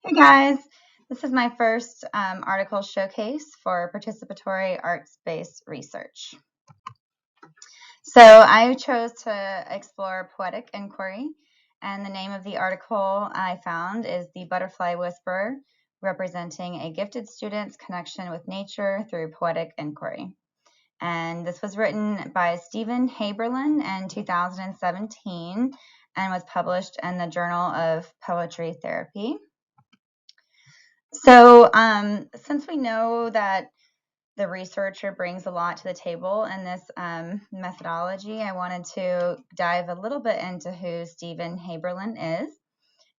Hey guys, this is my first article showcase for participatory arts-based research. So I chose to explore poetic inquiry, and the name of the article I found is The Butterfly Whisperer, representing a gifted student's connection with nature through poetic inquiry. And this was written by Stephen Haberlin in 2017 and was published in the Journal of Poetry Therapy. So, since we know that the researcher brings a lot to the table in this methodology, I wanted to dive a little bit into who Stephen Haberlin is.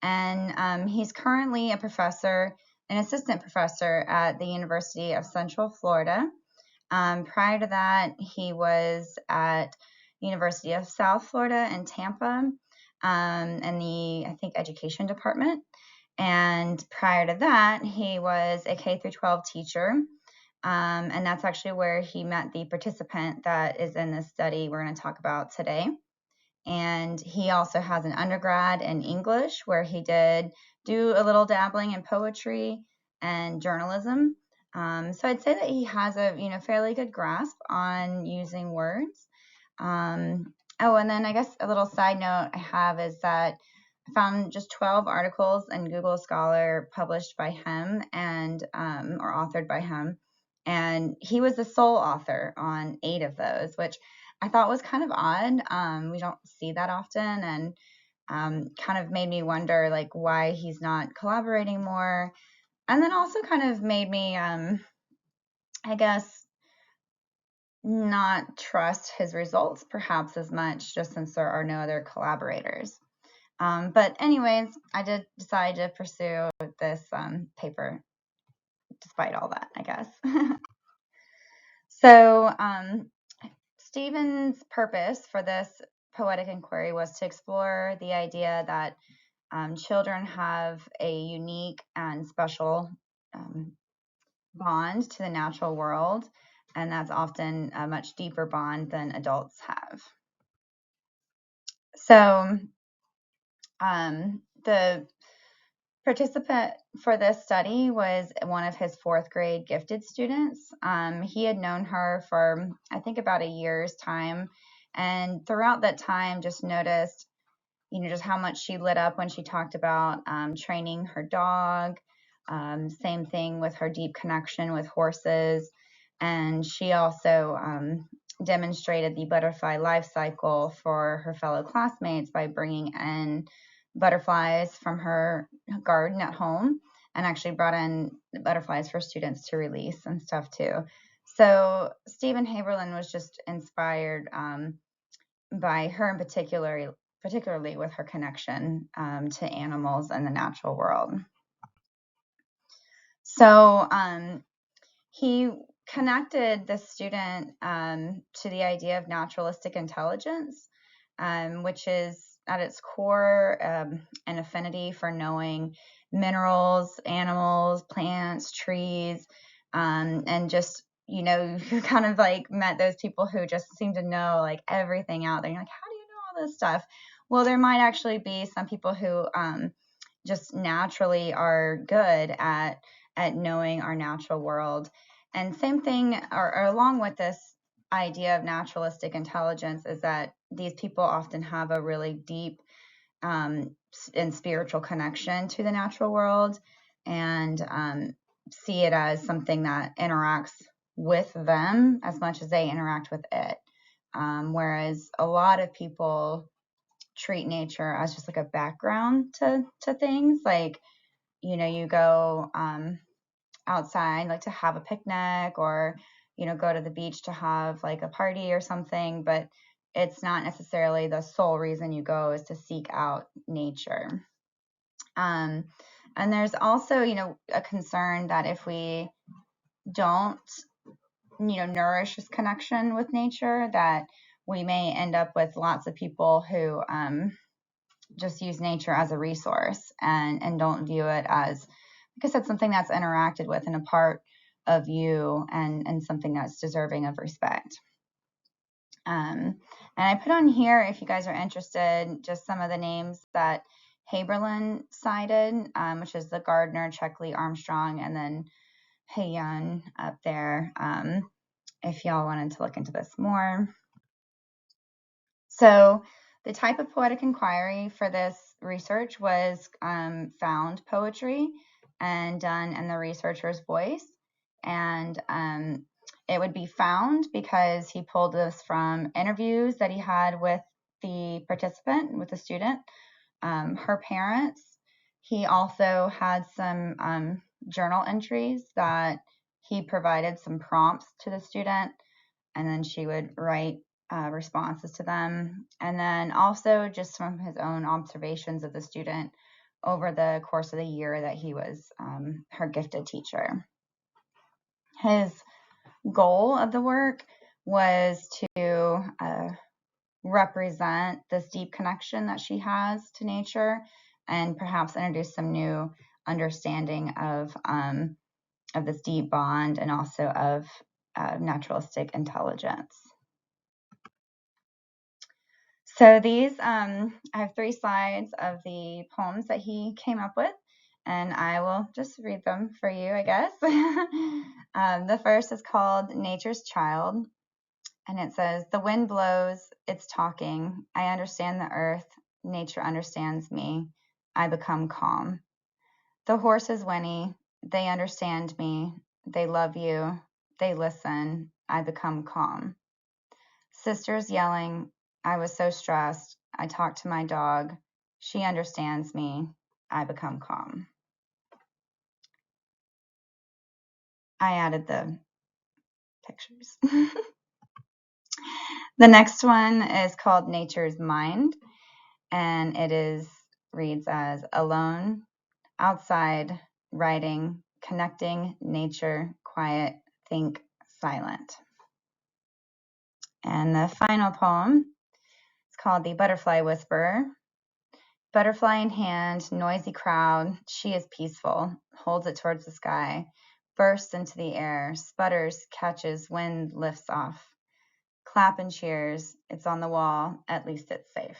And he's currently a professor, an assistant professor at the University of Central Florida. Prior to that, he was at University of South Florida in Tampa in the, I think, education department. And prior to that, he was a K through 12 teacher. And that's actually where he met the participant that is in this study we're going to talk about today. And he also has an undergrad in English where he did do a little dabbling in poetry and journalism. So I'd say that he has a fairly good grasp on using words. Oh, and then I guess a little side note I have is that I found just 12 articles in Google Scholar published by him and or authored by him, and he was the sole author on 8 of those, which I thought was kind of odd. We don't see that often, and kind of made me wonder like why he's not collaborating more, and then also kind of made me, I guess, not trust his results perhaps as much, just since there are no other collaborators. But anyways, I did decide to pursue this paper despite all that, I guess. So Stephen's purpose for this poetic inquiry was to explore the idea that children have a unique and special bond to the natural world, and that's often a much deeper bond than adults have. So the participant for this study was one of his 4th grade gifted students. He had known her for, I think, about a year's time. And throughout that time, just noticed, just how much she lit up when she talked about training her dog. Same thing with her deep connection with horses. And she also demonstrated the butterfly life cycle for her fellow classmates by bringing in butterflies from her garden at home, and actually brought in butterflies for students to release and stuff too. So Stephen Haberlin was just inspired by her in particularly with her connection to animals and the natural world. So he connected the student to the idea of naturalistic intelligence, which is at its core an affinity for knowing minerals, animals, plants, trees, and just, you kind of like met those people who just seem to know like everything out there. You're like, how do you know all this stuff? Well, there might actually be some people who just naturally are good at knowing our natural world. And same thing, or along with this idea of naturalistic intelligence, is that these people often have a really deep and spiritual connection to the natural world, and see it as something that interacts with them as much as they interact with it. Whereas a lot of people treat nature as just like a background to things, like, you go outside like to have a picnic, or go to the beach to have like a party or something, but it's not necessarily the sole reason you go is to seek out nature. And there's also a concern that if we don't nourish this connection with nature, that we may end up with lots of people who just use nature as a resource and don't view it as, like I said, something that's interacted with and a part of you, and something that's deserving of respect. And I put on here, if you guys are interested, just some of the names that Haberlin cited, which is the Gardner, Checkley, Armstrong, and then Heian up there, if y'all wanted to look into this more. So the type of poetic inquiry for this research was found poetry and done in the researcher's voice. And it would be found because he pulled this from interviews that he had with the participant, with the student, her parents. He also had some journal entries that he provided some prompts to the student, and then she would write responses to them. And then also just from his own observations of the student over the course of the year that he was her gifted teacher. His goal of the work was to represent this deep connection that she has to nature and perhaps introduce some new understanding of this deep bond and also of naturalistic intelligence. So these, I have 3 slides of the poems that he came up with, and I will just read them for you, I guess. The first is called Nature's Child, and it says, "The wind blows, it's talking. I understand the earth. Nature understands me. I become calm. The horses whinny. They understand me. They love you. They listen. I become calm. Sisters yelling. I was so stressed. I talked to my dog. She understands me. I become calm." I added the pictures. The next one is called Nature's Mind, and it reads as alone, outside, writing, connecting, nature, quiet, think, silent. And the final poem is called The Butterfly Whisperer. Butterfly in hand, noisy crowd, she is peaceful, holds it towards the sky, bursts into the air, sputters, catches, wind lifts off. Clap and cheers, it's on the wall, at least it's safe.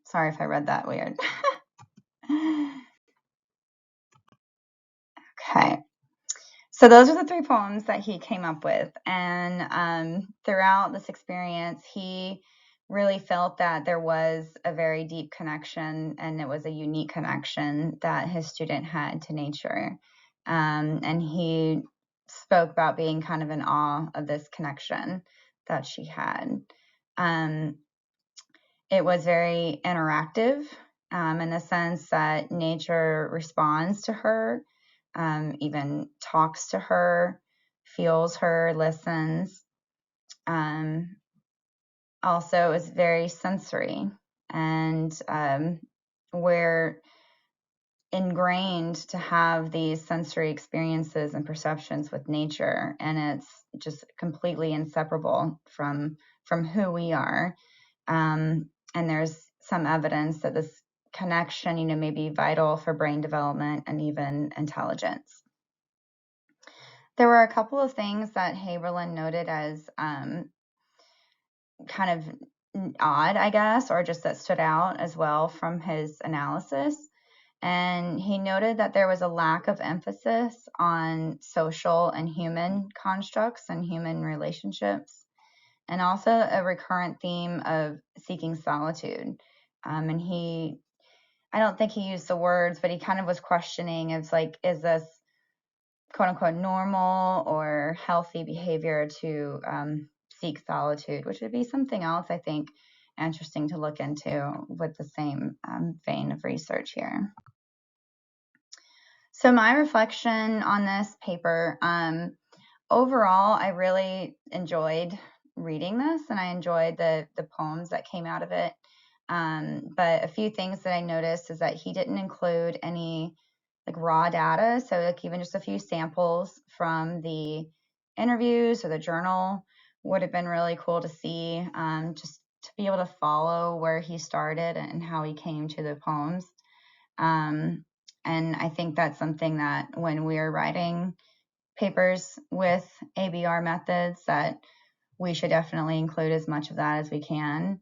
Sorry if I read that weird. Okay. So those are the 3 poems that he came up with. And throughout this experience, he really felt that there was a very deep connection, and it was a unique connection that his student had to nature. And he spoke about being kind of in awe of this connection that she had. It was very interactive in the sense that nature responds to her, even talks to her, feels her, listens. Also is very sensory, and we're ingrained to have these sensory experiences and perceptions with nature, and it's just completely inseparable from who we are. And there's some evidence that this connection, may be vital for brain development and even intelligence. There were a couple of things that Haberlin noted as kind of odd, I guess, or just that stood out as well from his analysis. And he noted that there was a lack of emphasis on social and human constructs and human relationships, and also a recurrent theme of seeking solitude. And I don't think he used the words, but he kind of was questioning, it's like, is this quote unquote normal or healthy behavior to seek solitude, which would be something else I think interesting to look into with the same vein of research here. So my reflection on this paper, overall, I really enjoyed reading this, and I enjoyed the poems that came out of it. But a few things that I noticed is that he didn't include any like raw data. So like even just a few samples from the interviews or the journal would have been really cool to see, just to be able to follow where he started and how he came to the poems. And I think that's something that when we're writing papers with ABR methods, that we should definitely include as much of that as we can.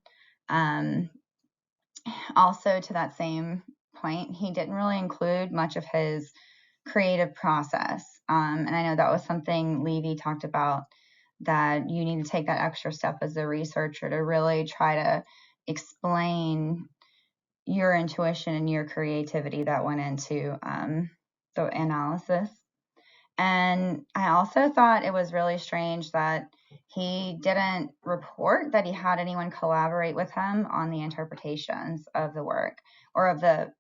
also to that same point, he didn't really include much of his creative process. And I know that was something Levy talked about, that you need to take that extra step as a researcher to really try to explain your intuition and your creativity that went into the analysis. And I also thought it was really strange that he didn't report that he had anyone collaborate with him on the interpretations of the work, or of the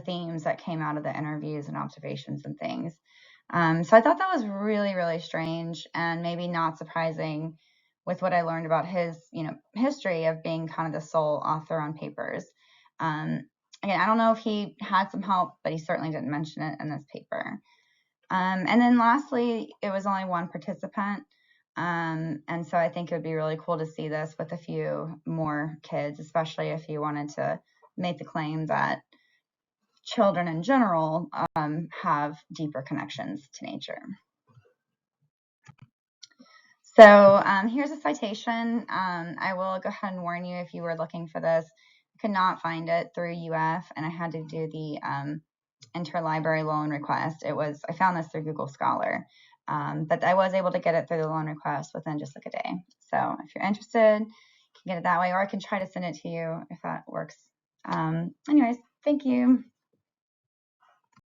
themes that came out of the interviews and observations and things. So I thought that was really, really strange, and maybe not surprising with what I learned about his, history of being kind of the sole author on papers. Um, Again, I don't know if he had some help, but he certainly didn't mention it in this paper. And then lastly, it was only one participant. And so I think it would be really cool to see this with a few more kids, especially if you wanted to make the claim that children in general have deeper connections to nature. So here's a citation. I will go ahead and warn you, if you were looking for this, I could not find it through UF, and I had to do the interlibrary loan request. I found this through Google Scholar, but I was able to get it through the loan request within just like a day. So if you're interested, you can get it that way, or I can try to send it to you if that works. Anyways, thank you.